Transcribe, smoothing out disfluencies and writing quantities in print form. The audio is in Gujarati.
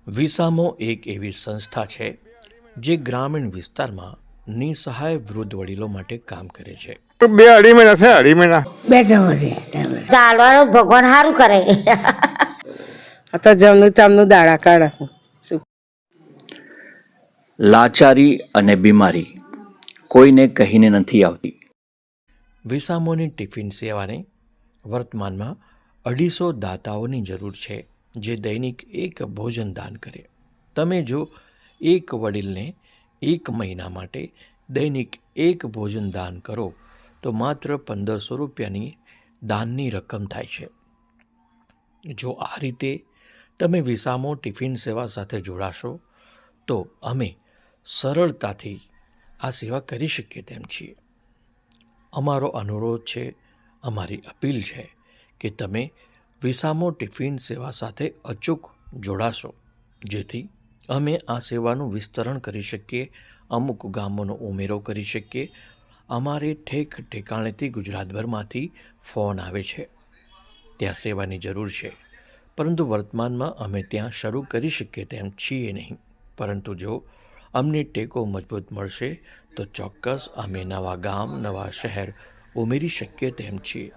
વિસામો એક એવી સંસ્થા છે જે ગ્રામીણ વિસ્તારમાં નિસહાય વૃદ્ધ વડીલો માટે કામ કરે છે. 2-2.5 મહિના છે. 2.5 મહિના બેઠો દાડવાળો ભગવાન સારું કરે. તો જમનું તમનું દાડા કાઢે. લાચારી અને બીમારી કોઈને કહીને નથી આવતી. વિસામોની ટિફિન સેવાને વર્તમાનમાં 250 દાતાઓની જરૂર છે જે દૈનિક એક ભોજન દાન કરે. તમે જો એક વડીલને 1 મહિના માટે દૈનિક એક ભોજન દાન કરો તો માત્ર 1500 રૂપિયાની દાનની રકમ થાય છે. જો આ રીતે તમે વિસામો ટિફિન સેવા સાથે જોડાશો તો અમે સરળતાથી આ સેવા કરી શકીએ તેમ છીએ. અમારો અનુરોધ છે, અમારી અપીલ છે કે તમે વિસામો ટિફિન સેવા સાથે અચૂક જોડાશો જેથી અમે આ સેવાનું વિસ્તરણ કરી શકીએ, અમુક ગામોનો ઉમેરો કરી શકીએ. અમારે ઠેક ઠેકાણેથી ગુજરાતભરમાંથી ફોન આવે છે, ત્યાં સેવાની જરૂર છે, પરંતુ વર્તમાનમાં અમે ત્યાં શરૂ કરી શકીએ તેમ છીએ નહીં. પરંતુ જો અમને ટેકો મજબૂત મળશે તો ચોક્કસ અમે નવા ગામ, નવા શહેર ઉમેરી શકીએ તેમ છીએ.